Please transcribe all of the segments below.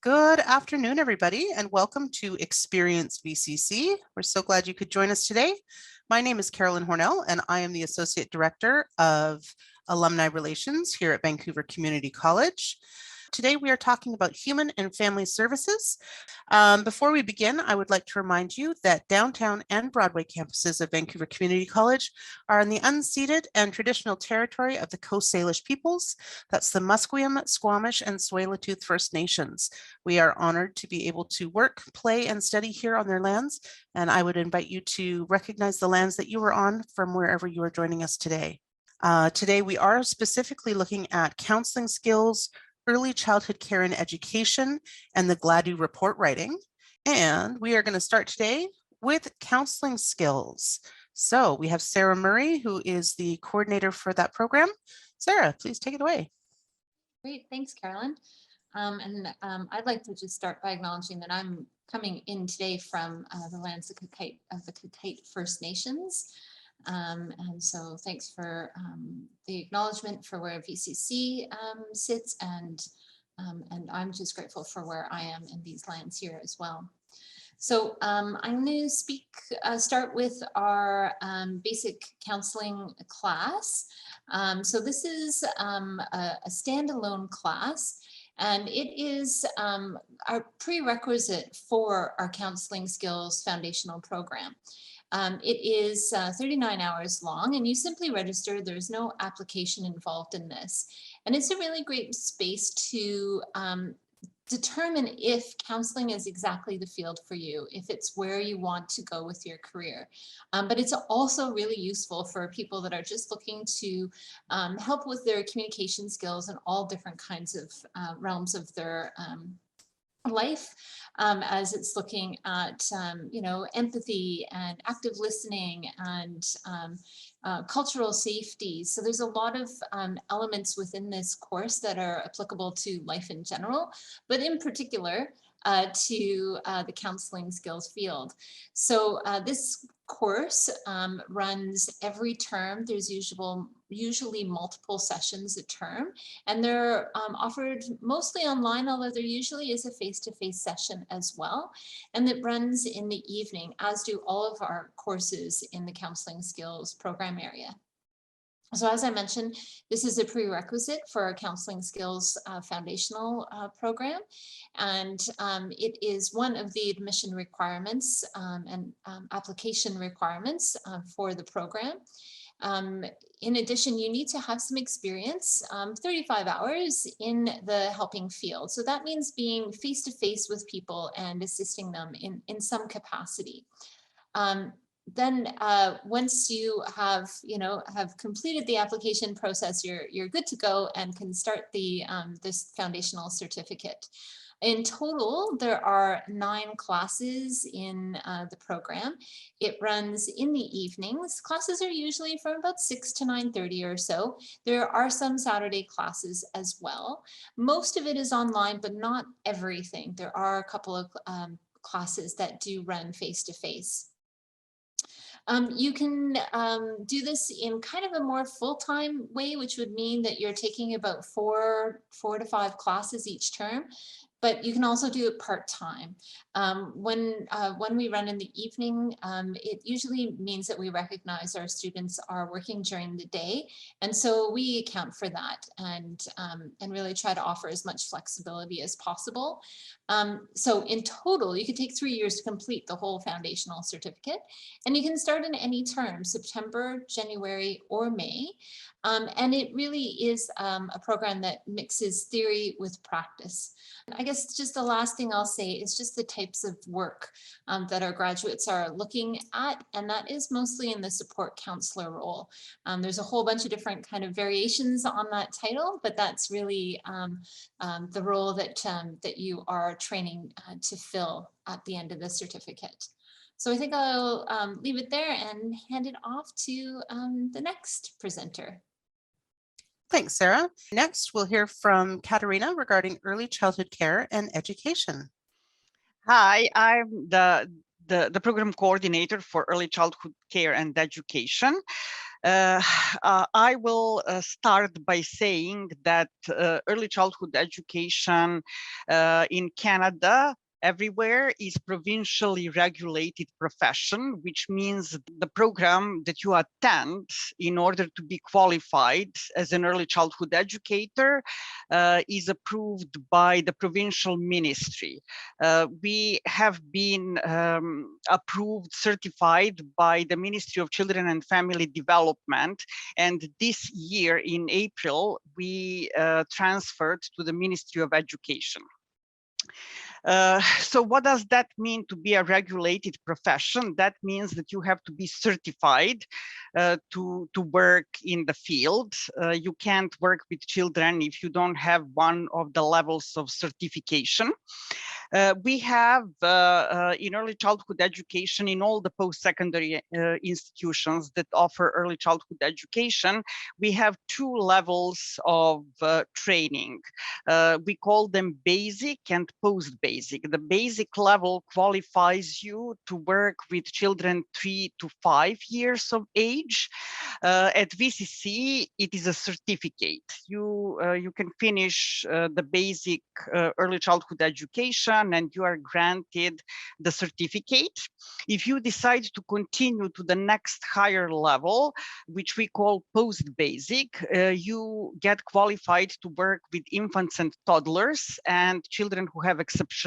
Good afternoon, everybody, and welcome to Experience VCC. We're so glad you could join us today. My name is Carolyn Hornell, and I am the Associate Director of Alumni Relations here at Vancouver Community College. Today, we are talking about human and family services. Before we begin, I would like to remind you that downtown and Broadway campuses of Vancouver Community College are in the unceded and traditional territory of the Coast Salish peoples. That's the Musqueam, Squamish, and Tsleil-Waututh First Nations. We are honored to be able to work, play, and study here on their lands, and I would invite you to recognize the lands that you are on from wherever you are joining us today. Today, we are specifically looking at counseling skills, early childhood care and education, and the Gladue report writing. And we are going to start today with counseling skills. So we have Sarah Murray, who is the coordinator for that program. Sarah, please take it away. Great, thanks, Carolyn. I'd like to just start by acknowledging that I'm coming in today from the lands of the Kakite First Nations. And so thanks for the acknowledgement for where VCC sits, and I'm just grateful for where I am in these lands here as well. So I'm going to start with our basic counseling class. So this is a standalone class, and it is our prerequisite for our Counseling Skills Foundational Program. It is 39 hours long, and you simply register. There's no application involved in this. And it's a really great space to determine if counseling is exactly the field for you, if it's where you want to go with your career. But it's also really useful for people that are just looking to help with their communication skills in all different kinds of realms of their life, as it's looking at empathy and active listening and cultural safety. So there's a lot of elements within this course that are applicable to life in general, but in particular to the counseling skills field. So this course runs every term. There's usually multiple sessions a term, and they're offered mostly online, although there usually is a face-to-face session as well. And it runs in the evening, as do all of our courses in the Counseling Skills program area. So as I mentioned, this is a prerequisite for our Counseling Skills Foundational program, and it is one of the admission requirements and application requirements for the program. In addition, you need to have some experience, 35 hours in the helping field. So that means being face-to-face with people and assisting them in some capacity. Then once you have completed the application process, you're good to go and can start this foundational certificate. In total, there are 9 classes in the program. It runs in the evenings. Classes are usually from about 6 to 9:30 or so. There are some Saturday classes as well. Most of it is online, but not everything. There are a couple of classes that do run face-to-face. You can do this in kind of a more full-time way, which would mean that you're taking about four to 5 classes each term. But you can also do it part-time. When we run in the evening, it usually means that we recognize our students are working during the day. And so we account for that and really try to offer as much flexibility as possible. So in total, you could take 3 years to complete the whole foundational certificate. And you can start in any term, September, January, or May. And it really is a program that mixes theory with practice. I guess just the last thing I'll say is just the types of work that our graduates are looking at, and that is mostly in the support counselor role. There's a whole bunch of different kind of variations on that title, but that's really the role that you are training to fill at the end of the certificate. So I think I'll leave it there and hand it off to the next presenter. Thanks, Sarah. Next, we'll hear from Katerina regarding early childhood care and education. Hi, I'm the program coordinator for early childhood care and education. Uh, I will start by saying that early childhood education in Canada everywhere is provincially regulated profession, which means the program that you attend in order to be qualified as an early childhood educator is approved by the provincial ministry. We have been approved, certified by the Ministry of Children and Family Development. And this year in April, we transferred to the Ministry of Education. So what does that mean to be a regulated profession? That means that you have to be certified to work in the field. You can't work with children if you don't have one of the levels of certification. We have in early childhood education in all the post-secondary institutions that offer early childhood education, we have two levels of training. We call them basic and post-basic. The basic level qualifies you to work with children 3 to 5 years of age. At VCC, it is a certificate. You can finish the basic early childhood education and you are granted the certificate. If you decide to continue to the next higher level, which we call post-basic, you get qualified to work with infants and toddlers and children who have exceptionalities.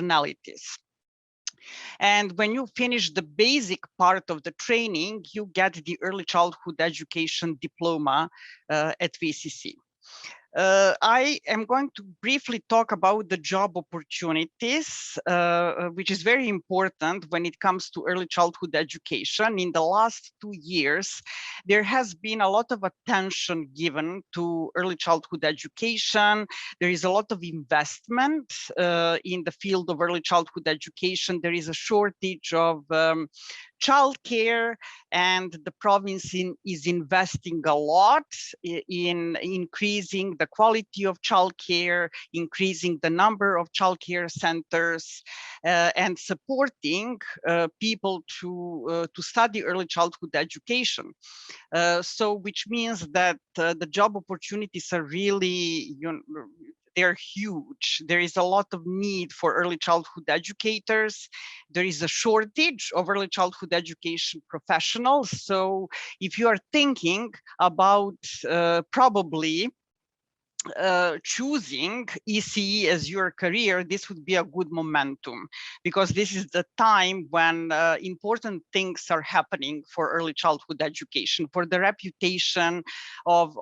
And when you finish the basic part of the training, you get the early childhood education diploma at VCC. I am going to briefly talk about the job opportunities, which is very important when it comes to early childhood education. In the last 2 years, there has been a lot of attention given to early childhood education. There is a lot of investment in the field of early childhood education. There is a shortage of childcare, and the province is investing a lot in increasing the quality of childcare, increasing the number of childcare centers, and supporting people to study early childhood education. So, which means that the job opportunities are really, they're huge. There is a lot of need for early childhood educators. There is a shortage of early childhood education professionals. So if you are thinking about probably choosing ECE as your career, this would be a good momentum, because this is the time when important things are happening for early childhood education, for the reputation of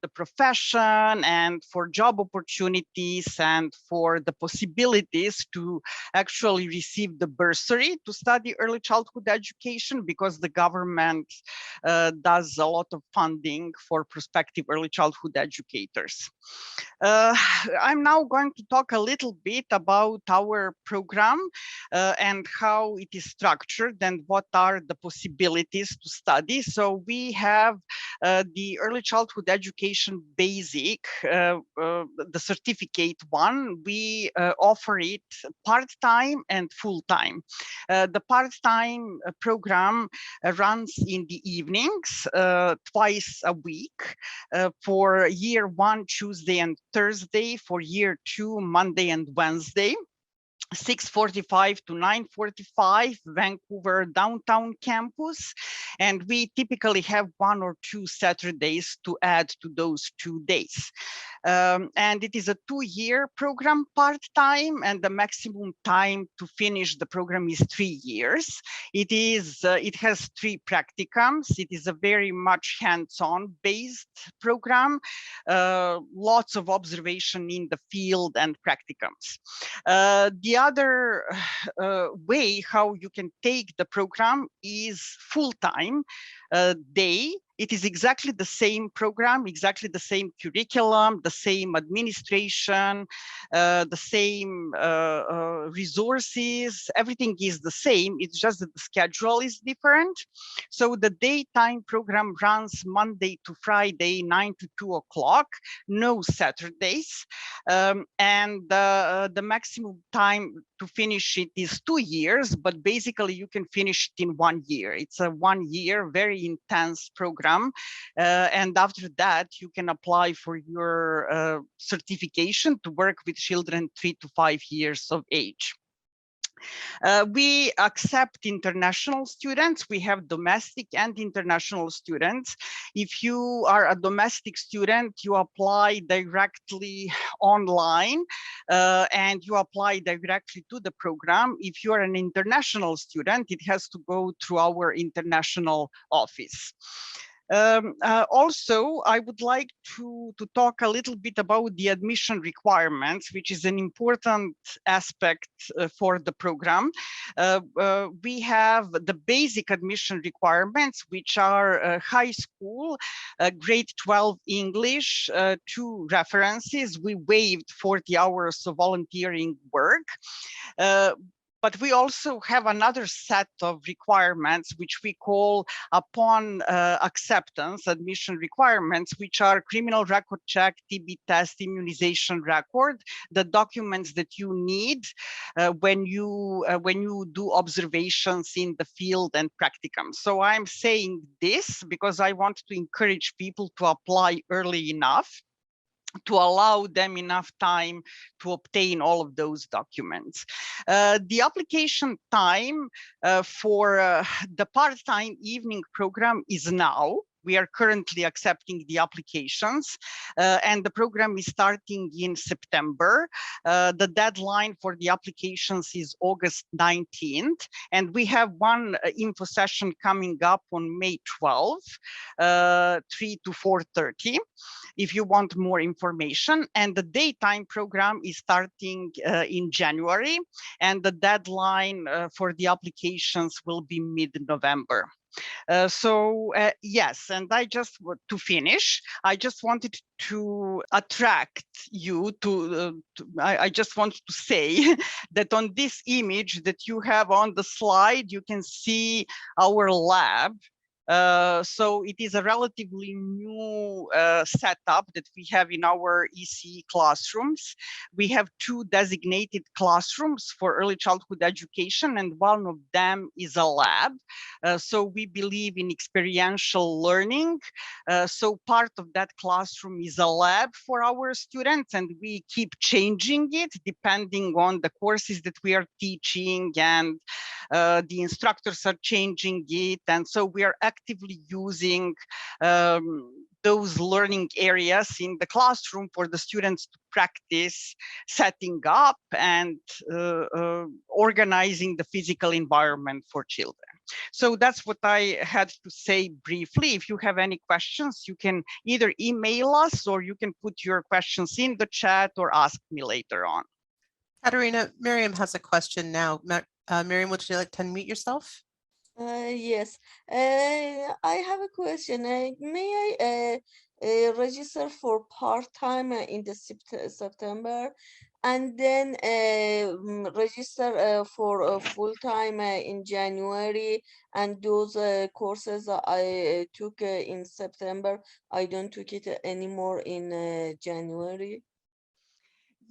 the profession and for job opportunities and for the possibilities to actually receive the bursary to study early childhood education, because the government does a lot of funding for prospective early childhood educators. I'm now going to talk a little bit about our program and how it is structured and what are the possibilities to study. So we have the early childhood education basic, the certificate one. We offer it part-time and full-time. The part-time program runs in the evenings twice a week. For year one, Tuesday and Thursday; for year two, Monday and Wednesday. 6:45 to 9:45, Vancouver downtown campus. And we typically have 1 or 2 Saturdays to add to those 2 days. And it is a 2-year program part-time, and the maximum time to finish the program is 3 years. It has 3 practicums. It is a very much hands-on based program, lots of observation in the field and practicums. The other way how you can take the program is full-time day. It is exactly the same program, exactly the same curriculum, the same administration, the same resources. Everything is the same. It's just that the schedule is different. So the daytime program runs Monday to Friday, 9 to 2 o'clock, no Saturdays. And the maximum time to finish it is 2 years, but basically you can finish it in 1 year. It's a 1 year, very intense program. program. And after that, you can apply for your certification to work with children 3 to 5 years of age. We accept international students. We have domestic and international students. If you are a domestic student, you apply directly online and you apply directly to the program. If you are an international student, it has to go through our international office. Also, I would like to talk a little bit about the admission requirements, which is an important aspect for the program. We have the basic admission requirements, which are high school, grade 12 English, 2 references. We waived 40 hours of volunteering work. But we also have another set of requirements, which we call upon acceptance admission requirements, which are criminal record check, TB test, immunization record, the documents that you need when you do observations in the field and practicum. So I'm saying this because I want to encourage people to apply early enough to allow them enough time to obtain all of those documents. The application time for the part-time evening program is now. We are currently accepting the applications and the program is starting in September. The deadline for the applications is August 19th. And we have one info session coming up on May 12th, 3 to 4:30. If you want more information, and the daytime program is starting in January, and the deadline for the applications will be mid-November. Yes, and to finish, I just wanted to attract you to, I just want to say that on this image that you have on the slide, you can see our lab. So it is a relatively new setup that we have in our ECE classrooms. We have 2 designated classrooms for early childhood education, and one of them is a lab. So we believe in experiential learning. So part of that classroom is a lab for our students, and we keep changing it depending on the courses that we are teaching, and the instructors are changing it. And so we are actively using those learning areas in the classroom for the students to practice setting up and organizing the physical environment for children. So that's what I had to say briefly. If you have any questions, you can either email us or you can put your questions in the chat or ask me later on. Katerina, Miriam has a question now. Miriam, would you like to unmute yourself? Yes, I have a question. May I register for part-time in the September, and then register for full-time in January, and those courses I took in September, I don't took it anymore in January?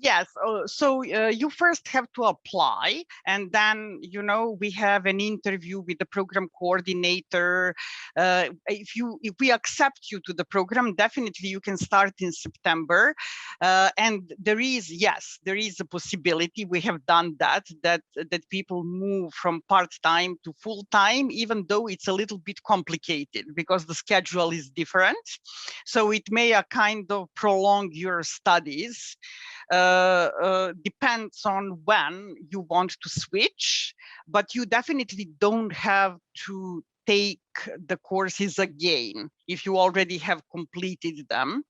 Yes, so you first have to apply, and then, we have an interview with the program coordinator. If we accept you to the program, definitely you can start in September. And there is a possibility, we have done that people move from part-time to full-time, even though it's a little bit complicated because the schedule is different. So it may kind of prolong your studies. Depends on when you want to switch, but you definitely don't have to take the courses again if you already have completed them,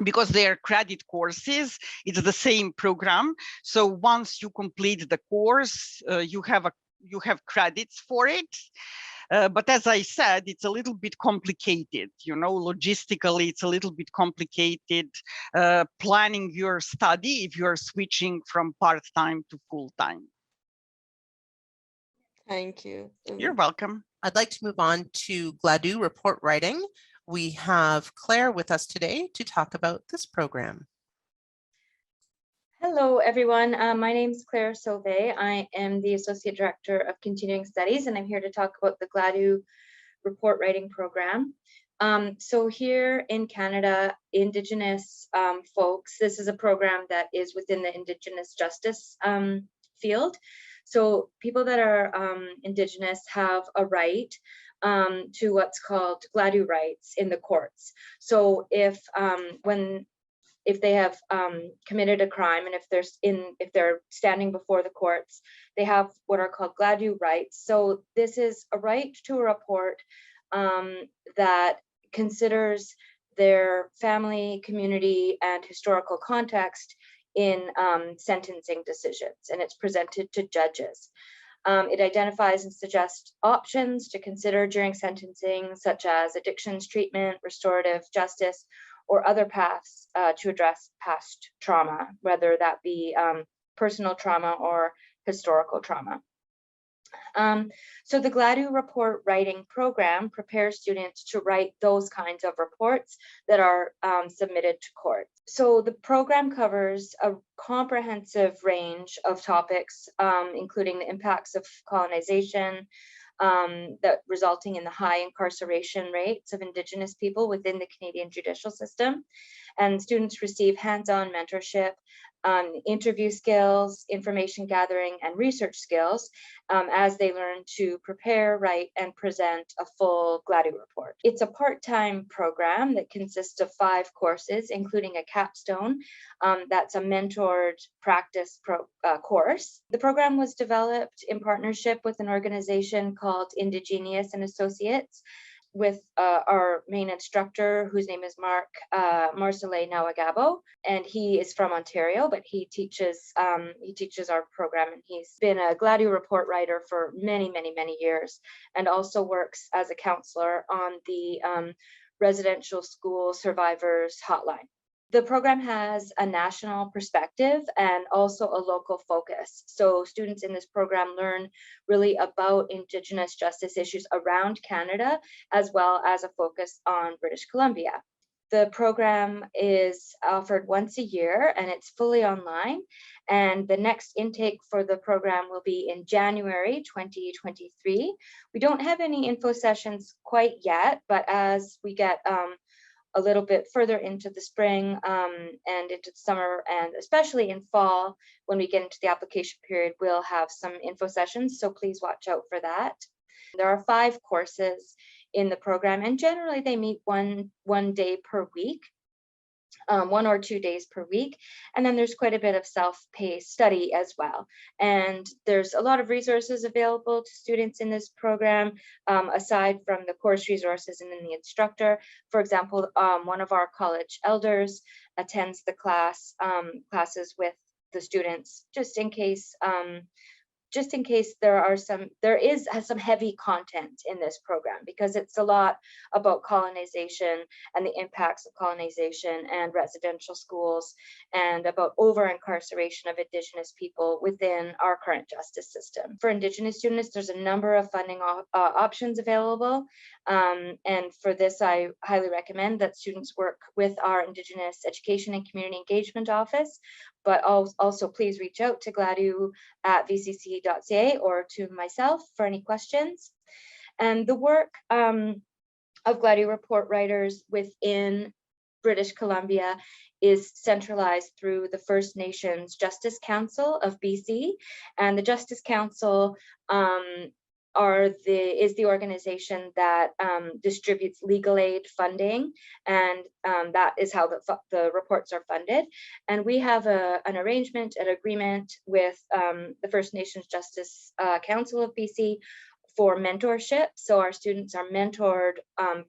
because they are credit courses. It's the same program. So once you complete the course, you have credits for it. But as I said, it's a little bit complicated, logistically, it's a little bit complicated planning your study if you're switching from part-time to full-time. Thank you. You're welcome. I'd like to move on to Gladue report writing. We have Claire with us today to talk about this program. Hello, everyone. My name is Claire Sauvé. I am the Associate Director of Continuing Studies, and I'm here to talk about the Gladue report writing program. So here in Canada, Indigenous folks, this is a program that is within the Indigenous justice field. So people that are Indigenous have a right to what's called Gladue rights in the courts. So if they have committed a crime, and if they're standing before the courts, they have what are called Gladue rights. So this is a right to a report that considers their family, community, and historical context in sentencing decisions, and it's presented to judges. It identifies and suggests options to consider during sentencing, such as addictions treatment, restorative justice, or other paths to address past trauma, whether that be personal trauma or historical trauma. So the Gladue report writing program prepares students to write those kinds of reports that are submitted to court. So the program covers a comprehensive range of topics, including the impacts of colonization, that resulting in the high incarceration rates of Indigenous people within the Canadian judicial system. And students receive hands-on mentorship, interview skills, information gathering, and research skills as they learn to prepare, write, and present a full Gladue report. It's a part-time program that consists of 5 courses, including a capstone that's a mentored practice course. The program was developed in partnership with an organization called Indigenous and Associates, with our main instructor, whose name is Marcele Nawagabo, and he is from Ontario, but he teaches our program, and he's been a Gladue report writer for many years, and also works as a counselor on the residential school survivors hotline. The program has a national perspective and also a local focus. So students in this program learn really about Indigenous justice issues around Canada, as well as a focus on British Columbia. The program is offered once a year and it's fully online. And the next intake for the program will be in January 2023. We don't have any info sessions quite yet, but as we get a little bit further into the spring and into the summer, and especially in fall, when we get into the application period, we'll have some info sessions, so please watch out for that. There are 5 courses in the program, and generally they meet one day per week. 1 or 2 days per week. And then there's quite a bit of self-paced study as well. And there's a lot of resources available to students in this program, aside from the course resources and then the instructor. For example, one of our college elders attends the classes with the students, just in case there is some heavy content in this program, because it's a lot about colonization and the impacts of colonization and residential schools, and about over-incarceration of Indigenous people within our current justice system. For Indigenous students, there's a number of funding options available. And for this, I highly recommend that students work with our Indigenous Education and Community Engagement Office, but also please reach out to Gladue at vcce.ca or to myself for any questions. And the work of Gladue report writers within British Columbia is centralized through the First Nations Justice Council of BC, and the Justice Council is the organization that distributes legal aid funding, and that is how the reports are funded. And we have an arrangement, an agreement with the First Nations Justice Council of BC for mentorship. So our students are mentored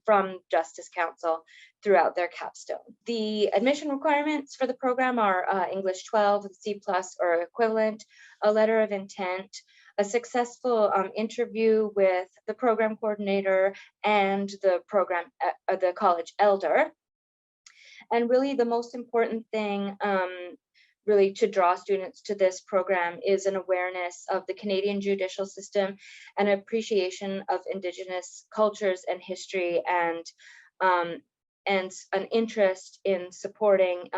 from Justice Council throughout their capstone. The admission requirements for the program are English 12 with C+ or equivalent, a letter of intent, a successful interview with the program coordinator and the college elder. And really the most important thing really to draw students to this program is an awareness of the Canadian judicial system, and appreciation of Indigenous cultures and history, and an interest in supporting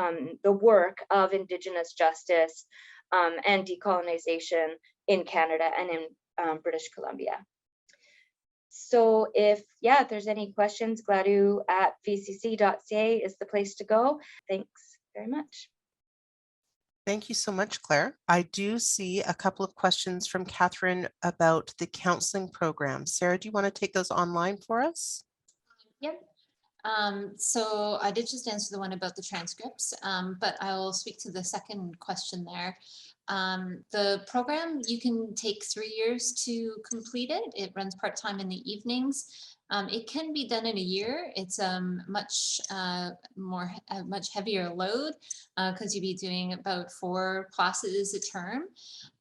the work of Indigenous justice and decolonization in Canada and in British Columbia. So if there's any questions, gladue@vcc.ca is the place to go. Thanks very much. Thank you so much, Claire. I do see a couple of questions from Catherine about the counseling program. Sarah, do you want to take those online for us? Yep. So I did just answer the one about the transcripts, but I'll speak to the second question there. The program, you can take 3 years to complete it. It runs part-time in the evenings. It can be done in a year. It's much heavier load because you'd be doing about 4 classes a term.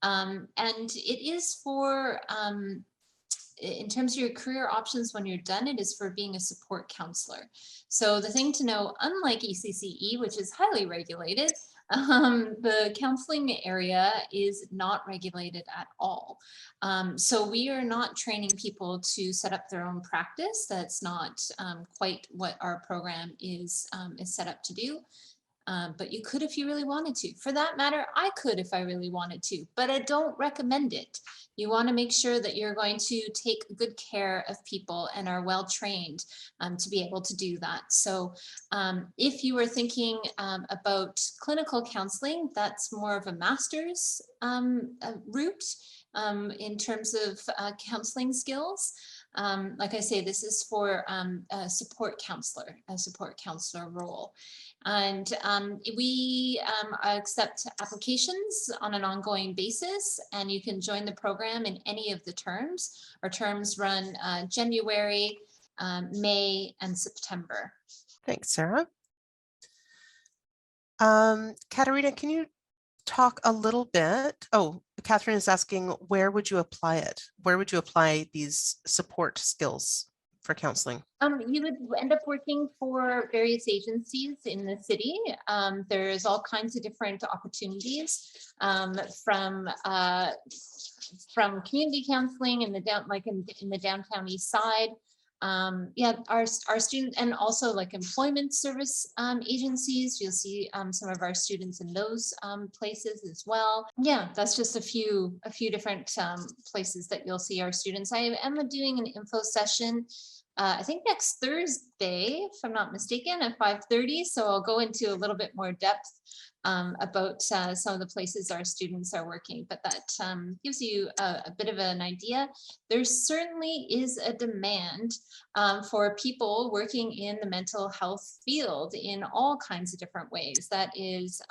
And it is for in terms of your career options when you're done, it is for being a support counselor. So the thing to know, unlike ECCE, which is highly regulated, the counseling area is not regulated at all. So we are not training people to set up their own practice. That's not quite what our program is set up to do. But you could if you really wanted to. For that matter, I could if I really wanted to, but I don't recommend it. You want to make sure that you're going to take good care of people and are well trained to be able to do that. So if you were thinking about clinical counseling, that's more of a master's route in terms of counseling skills. Like I say, this is for a support counselor role. And we accept applications on an ongoing basis, and you can join the program in any of the terms. Our terms run January, May, and September. Thanks, Sarah. Katerina, can you talk a little bit? Oh, Catherine is asking, where would you apply it? Where would you apply these support skills for counseling? You would end up working for various agencies in the city. There's all kinds of different opportunities from community counseling in the in the downtown east side. Our student, and also like employment service agencies. You'll see some of our students in those places as well. Yeah, that's just a few different places that you'll see our students. I am doing an info session I think next Thursday, if I'm not mistaken, at 5:30. So I'll go into a little bit more depth about some of the places our students are working, but that gives you a bit of an idea. There certainly is a demand for people working in the mental health field in all kinds of different ways. That is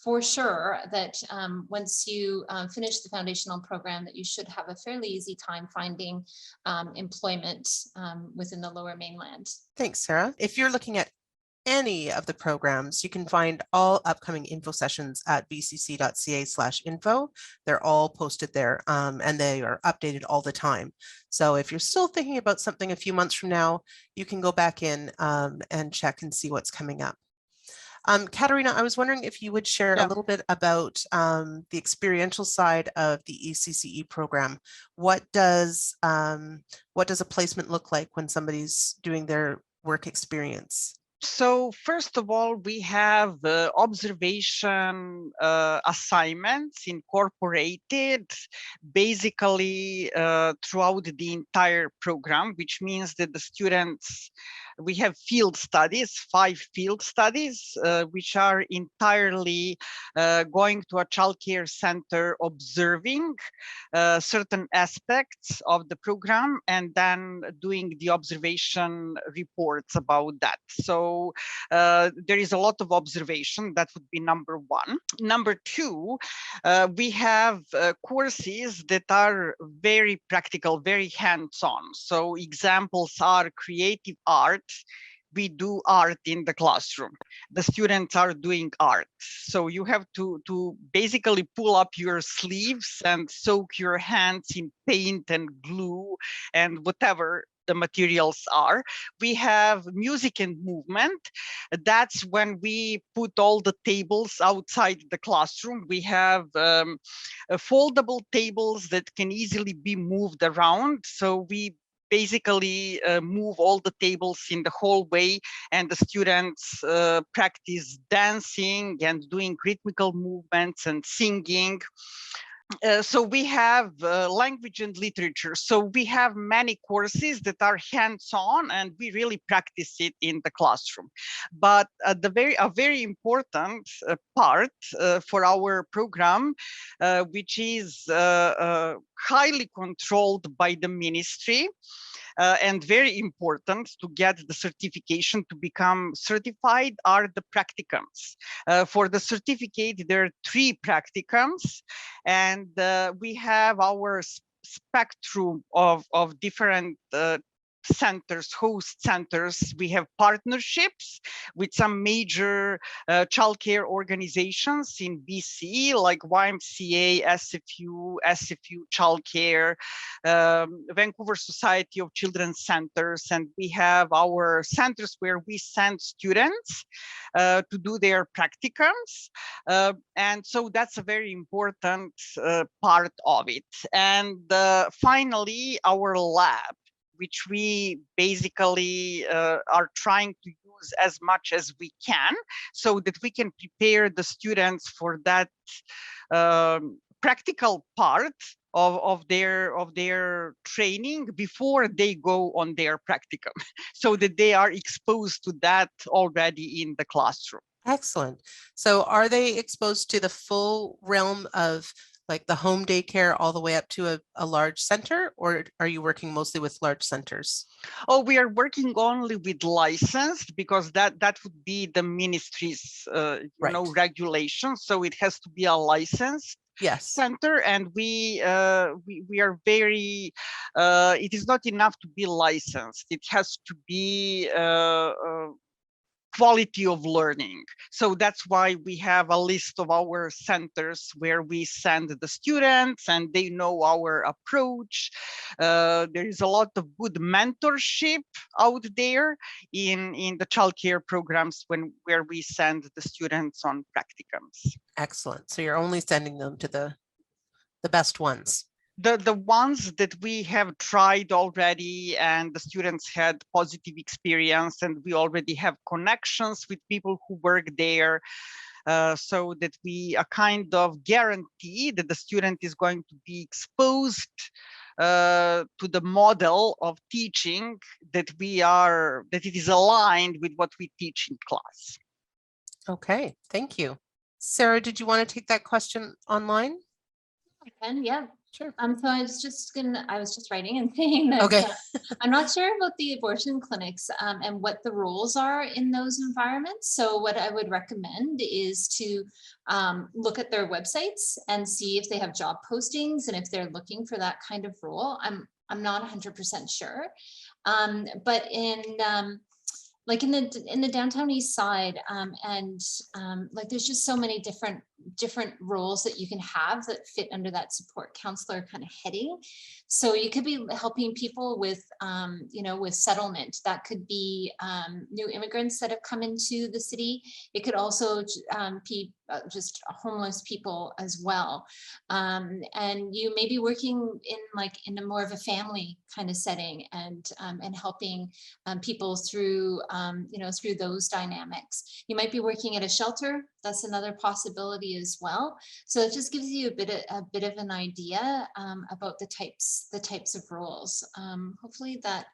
for sure that once you finish the foundational program, that you should have a fairly easy time finding employment within the Lower Mainland. Thanks, Sarah. If you're looking at any of the programs, you can find all upcoming info sessions at vcc.ca/info. They're all posted there and they are updated all the time. So if you're still thinking about something a few months from now, you can go back in and check and see what's coming up. Katerina, I was wondering if you would share a little bit about the experiential side of the ECCE program. What does a placement look like when somebody's doing their work experience? So first of all, we have observation assignments incorporated basically throughout the entire program, which means that the students, we have field studies, 5 field studies, which are entirely going to a childcare center, observing certain aspects of the program, and then doing the observation reports about that. So there is a lot of observation. That would be number 1. Number 2, we have courses that are very practical, very hands-on. So examples are creative art. We do art in the classroom. The students are doing art. So you have to basically pull up your sleeves and soak your hands in paint and glue and whatever the materials are. We have music and movement. That's when we put all the tables outside the classroom. We have foldable tables that can easily be moved around. So we basically move all the tables in the hallway, and the students practice dancing and doing rhythmical movements and singing. So we have language and literature. So we have many courses that are hands-on, and we really practice it in the classroom. But a very important part for our program, which is highly controlled by the ministry, and very important to get the certification to become certified, are the practicums. For the certificate, there are 3 practicums, and we have our spectrum of different centers, host centers. We have partnerships with some major childcare organizations in BC, like YMCA, SFU Childcare, Vancouver Society of Children's Centers, and we have our centers where we send students to do their practicums, and so that's a very important part of it. And finally, our lab, which we basically are trying to use as much as we can, so that we can prepare the students for that practical part of their training before they go on their practicum, so that they are exposed to that already in the classroom. Excellent. So are they exposed to the full realm of like the home daycare all the way up to a large center, or are you working mostly with large centers? Oh, we are working only with licensed, because that would be the ministry's Right. regulations. So it has to be a licensed Yes. center, and we are very it is not enough to be licensed. It has to be quality of learning. So that's why we have a list of our centers where we send the students, and they know our approach. There is a lot of good mentorship out there in the childcare programs where we send the students on practicums. Excellent. So you're only sending them to the best ones. The ones that we have tried already and the students had positive experience, and we already have connections with people who work there, so that we a kind of guarantee that the student is going to be exposed to the model of teaching that it is aligned with what we teach in class. Okay, thank you. Sarah, did you want to take that question online? I can, yeah. Sure. So I was just writing and saying that Okay. I'm not sure about the abortion clinics and what the roles are in those environments. So what I would recommend is to look at their websites and see if they have job postings and if they're looking for that kind of role. I'm not 100% sure, but like in the downtown east side, and like there's just so many different roles that you can have that fit under that support counselor kind of heading. So you could be helping people with with settlement. That could be new immigrants that have come into the city. It could also be just homeless people as well, and you may be working in a more of a family kind of setting, and helping people through through those dynamics. You might be working at a shelter. That's another possibility as well. So it just gives you a bit of an idea about the types of roles. Hopefully that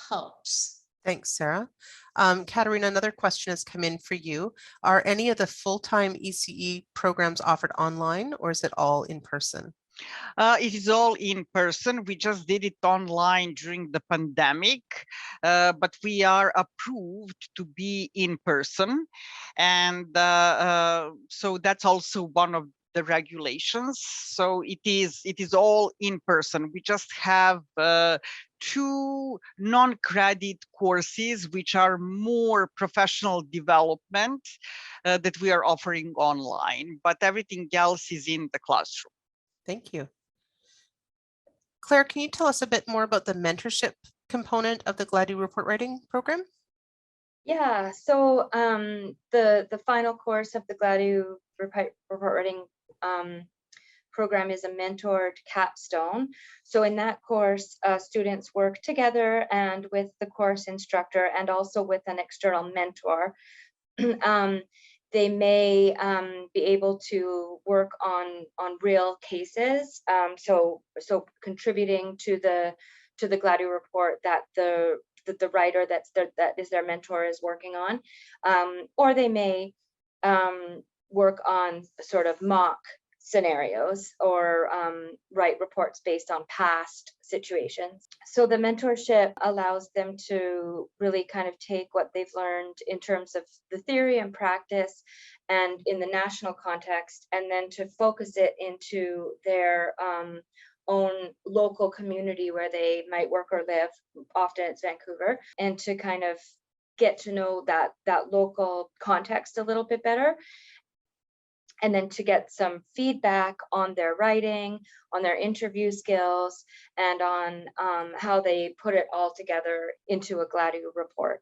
helps. Thanks, Sarah. Katerina, another question has come in for you. Are any of the full-time ECE programs offered online, or is it all in person? It is all in person. We just did it online during the pandemic, but we are approved to be in person. And so that's also one of the regulations. So it is all in person. We just have 2 non-credit courses, which are more professional development that we are offering online, but everything else is in the classroom. Thank you. Claire, can you tell us a bit more about the mentorship component of the Gladue report writing program? Yeah, so the final course of the Gladue report writing program is a mentored capstone. So in that course, students work together and with the course instructor and also with an external mentor. they may be able to work on real cases. So contributing to the Gladue report that the writer that is their mentor is working on, or they may work on sort of mock scenarios or write reports based on past situations. So the mentorship allows them to really kind of take what they've learned in terms of the theory and practice and in the national context, and then to focus it into their own local community where they might work or live. Often it's Vancouver, and to kind of get to know that local context a little bit better, and then to get some feedback on their writing, on their interview skills, and on how they put it all together into a Gladue report.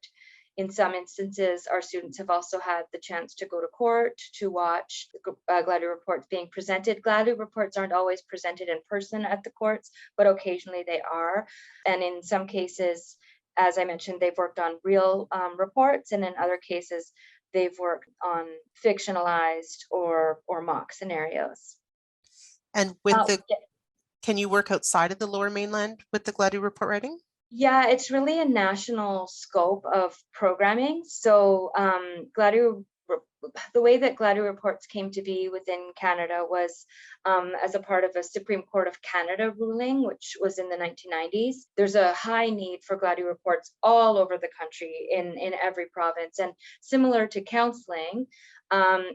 In some instances, our students have also had the chance to go to court to watch Gladue reports being presented. Gladue reports aren't always presented in person at the courts, but occasionally they are. And in some cases, as I mentioned, they've worked on real reports, and in other cases, they've worked on fictionalized or mock scenarios. And with can you work outside of the Lower Mainland with the Gladue report writing? Yeah, it's really a national scope of programming. So Gladue, the way that Gladue reports came to be within Canada was as a part of a Supreme Court of Canada ruling, which was in the 1990s. There's a high need for Gladue reports all over the country in every province. And similar to counseling,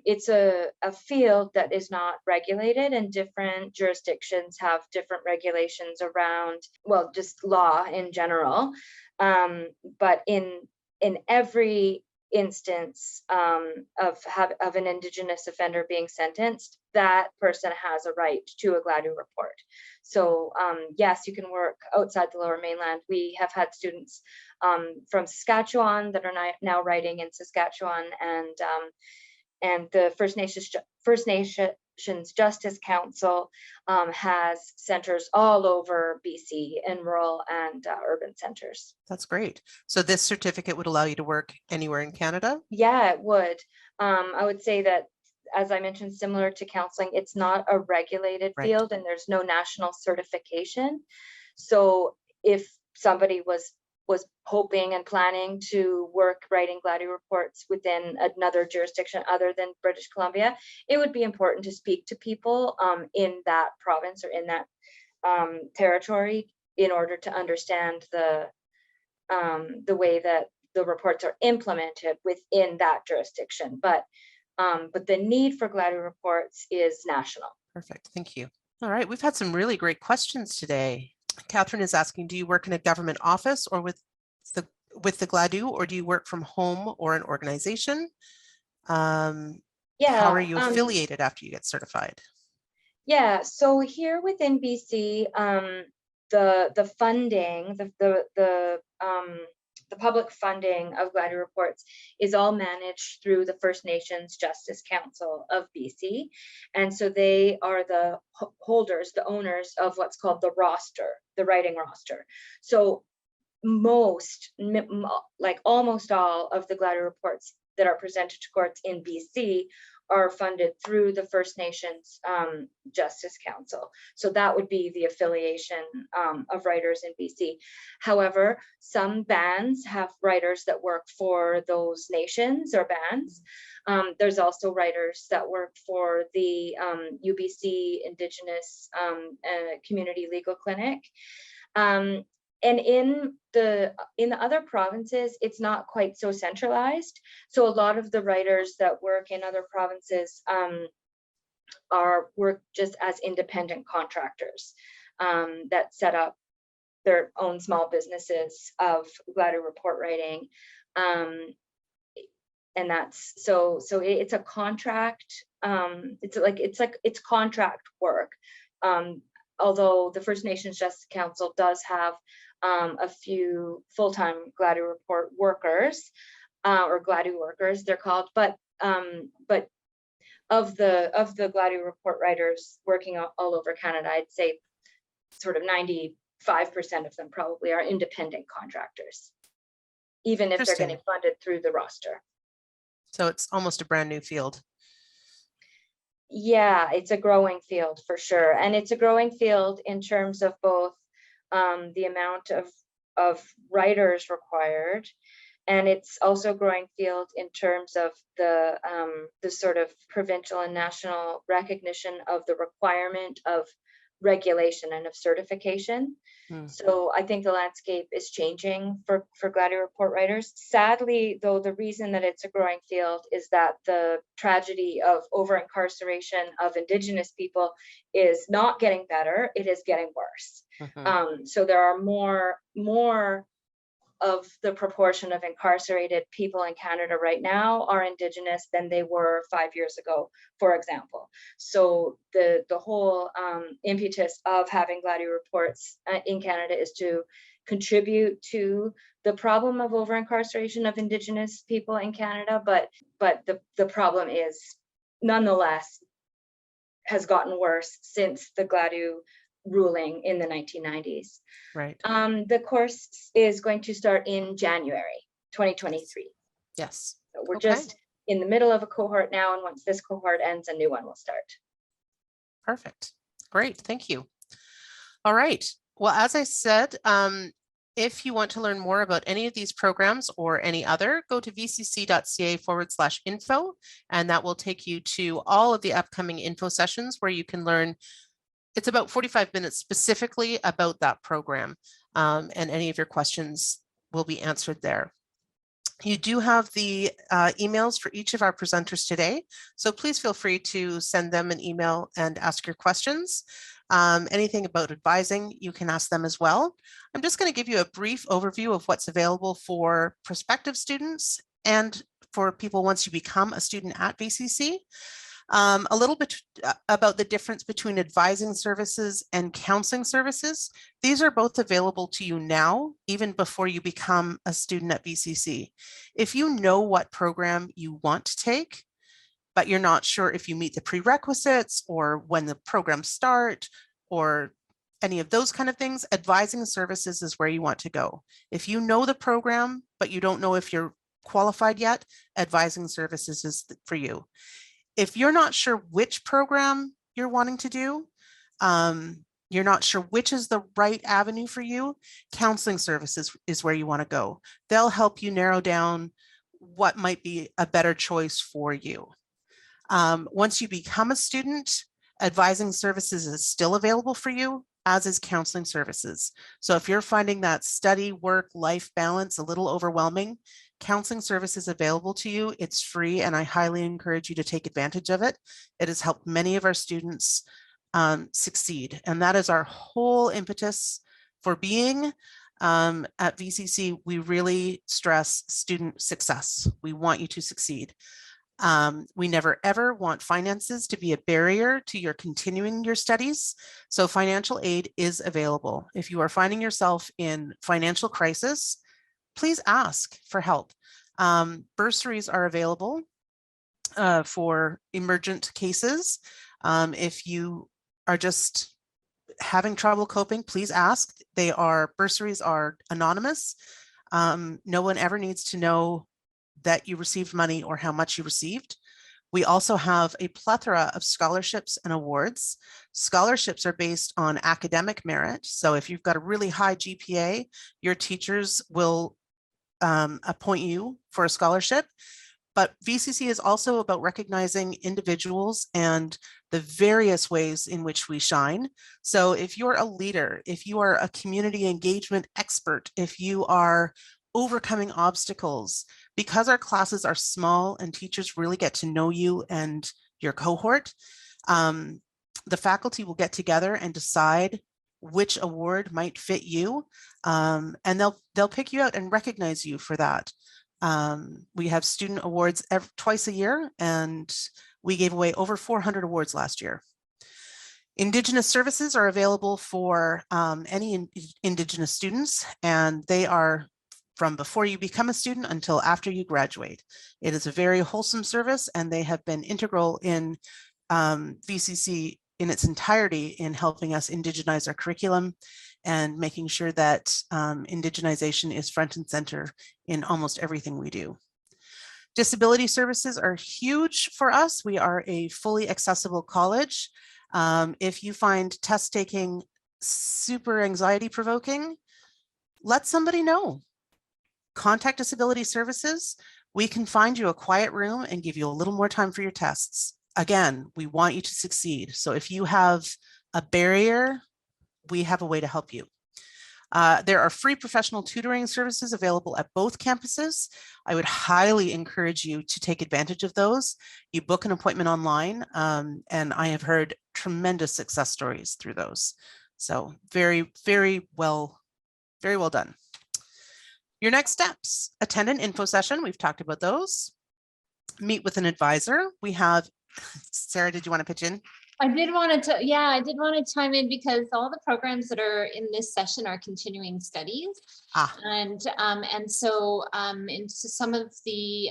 it's a field that is not regulated, and different jurisdictions have different regulations around, well, just law in general. But in every instance of an Indigenous offender being sentenced, that person has a right to a Gladue report. So yes, you can work outside the Lower Mainland. We have had students from Saskatchewan that are now writing in Saskatchewan, and the First Nations Justice Council has centers all over BC in rural and urban centers. That's great. So this certificate would allow you to work anywhere in Canada? Yeah, it would. I would say that, as I mentioned, similar to counseling, it's not a regulated field, and there's no national certification. So if somebody was hoping and planning to work writing Gladue reports within another jurisdiction other than British Columbia, it would be important to speak to people in that province or in that territory in order to understand the way that the reports are implemented within that jurisdiction. But the need for Gladue reports is national. Perfect, thank you. All right, we've had some really great questions today. Catherine is asking, do you work in a government office or with the Gladue, or do you work from home or an organization? How are you affiliated after you get certified? Yeah, so here within BC, the funding, the public funding of Gladue reports is all managed through the First Nations Justice Council of BC. And so they are the holders, the owners of what's called the roster, the writing roster. So almost all of the Gladue reports that are presented to courts in BC are funded through the First Nations Justice Council. So that would be the affiliation of writers in BC. However, some bands have writers that work for those nations or bands. There's also writers that work for the UBC Indigenous Community Legal Clinic. And in the other provinces, it's not quite so centralized. So a lot of the writers that work in other provinces work just as independent contractors that set up their own small businesses of Gladue report writing. And that's so it's a contract. It's contract work. Although the First Nations Justice Council does have a few full-time Gladue report workers, or Gladue workers, they're called, but of the Gladue report writers working all over Canada, I'd say sort of 95% of them probably are independent contractors, even if they're getting funded through the roster. So it's almost a brand new field. Yeah, it's a growing field for sure. And it's a growing field in terms of both the amount of writers required, and it's also a growing field in terms of the sort of provincial and national recognition of the requirement of regulation and of certification. So I think the landscape is changing for Gladue report writers. Sadly, though, the reason that it's a growing field is that the tragedy of over-incarceration of Indigenous people is not getting better, it is getting worse. So there are more of the proportion of incarcerated people in Canada right now are Indigenous than they were 5 years ago, for example. So the whole impetus of having Gladue reports in Canada is to contribute to the problem of over-incarceration of Indigenous people in Canada, but the problem is nonetheless has gotten worse since the Gladue ruling in the 1990s. Right. The course is going to start in January 2023. Yes. So we're just in the middle of a cohort now, and once this cohort ends, a new one will start. Perfect. Great. Thank you. All right. Well, as I said, if you want to learn more about any of these programs or any other, go to vcc.ca/info, and that will take you to all of the upcoming info sessions where you can learn. It's about 45 minutes specifically about that program, and any of your questions will be answered there. You do have the emails for each of our presenters today, so please feel free to send them an email and ask your questions. Anything about advising, you can ask them as well. I'm just going to give you a brief overview of what's available for prospective students and for people once you become a student at VCC. A little bit about the difference between advising services and counseling services. These are both available to you now, even before you become a student at VCC. If you know what program you want to take, but you're not sure if you meet the prerequisites or when the programs start or any of those kind of things, advising services is where you want to go. If you know the program, but you don't know if you're qualified yet, advising services is for you. If you're not sure which program you're wanting to do, you're not sure which is the right avenue for you, counseling services is where you want to go. They'll help you narrow down what might be a better choice for you. Once you become a student, advising services is still available for you, as is counseling services. So if you're finding that study, work, life balance a little overwhelming, counseling services available to you. It's free, and I highly encourage you to take advantage of it. It has helped many of our students succeed, and that is our whole impetus for being at VCC. We really stress student success. We want you to succeed. We never ever want finances to be a barrier to your continuing your studies. So financial aid is available. If you are finding yourself in financial crisis, please ask for help. Bursaries are available for emergent cases. If you are just having trouble coping, please ask. Bursaries are anonymous. No one ever needs to know that you received money or how much you received. We also have a plethora of scholarships and awards. Scholarships are based on academic merit. So if you've got a really high GPA, your teachers will appoint you for a scholarship. But VCC is also about recognizing individuals and the various ways in which we shine. So if you're a leader, if you are a community engagement expert, if you are overcoming obstacles, because our classes are small and teachers really get to know you and your cohort, the faculty will get together and decide which award might fit you, and they'll pick you out and recognize you for that. We have student awards twice a year, and we gave away over 400 awards last year. Indigenous services are available for any Indigenous students, and they are from before you become a student until after you graduate. It is a very wholesome service, and they have been integral in VCC in its entirety in helping us indigenize our curriculum and making sure that indigenization is front and center in almost everything we do. Disability services are huge for us. We are a fully accessible college. If you find test taking super anxiety provoking, let somebody know. Contact disability services. We can find you a quiet room and give you a little more time for your tests. Again, we want you to succeed. So if you have a barrier, we have a way to help you. There are free professional tutoring services available at both campuses. I would highly encourage you to take advantage of those. You book an appointment online, and I have heard tremendous success stories through those. So very, very well done. Your next steps: attend an info session. We've talked about those. Meet with an advisor. We have, Sarah, did you want to pitch in? I did want to chime in because all the programs that are in this session are continuing studies. And so some of the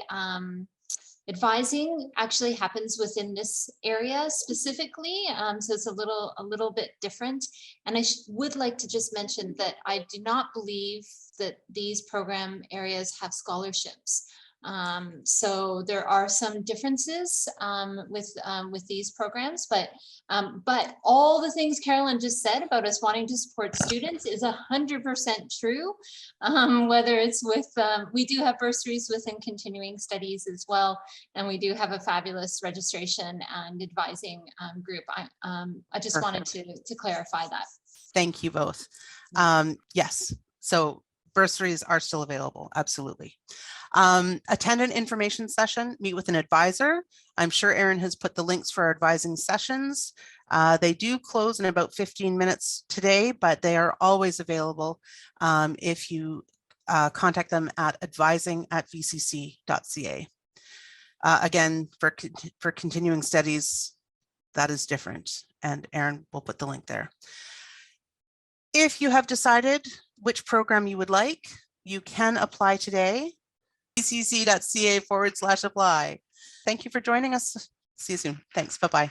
advising actually happens within this area specifically. So it's a little bit different. And I would like to just mention that I do not believe that these program areas have scholarships. So there are some differences with these programs, but all the things Carolyn just said about us wanting to support students is 100% true. Whether it's with, we do have bursaries within continuing studies as well, and we do have a fabulous registration and advising group. I just wanted to clarify that. Thank you both. Yes, so bursaries are still available, absolutely. Attend an information session, meet with an advisor. I'm sure Erin has put the links for our advising sessions. They do close in about 15 minutes today, but they are always available if you contact them at advising@vcc.ca. Again, for continuing studies, that is different, and Erin will put the link there. If you have decided which program you would like, you can apply today. ECCE.ca/apply. Thank you for joining us. See you soon. Thanks. Bye-bye.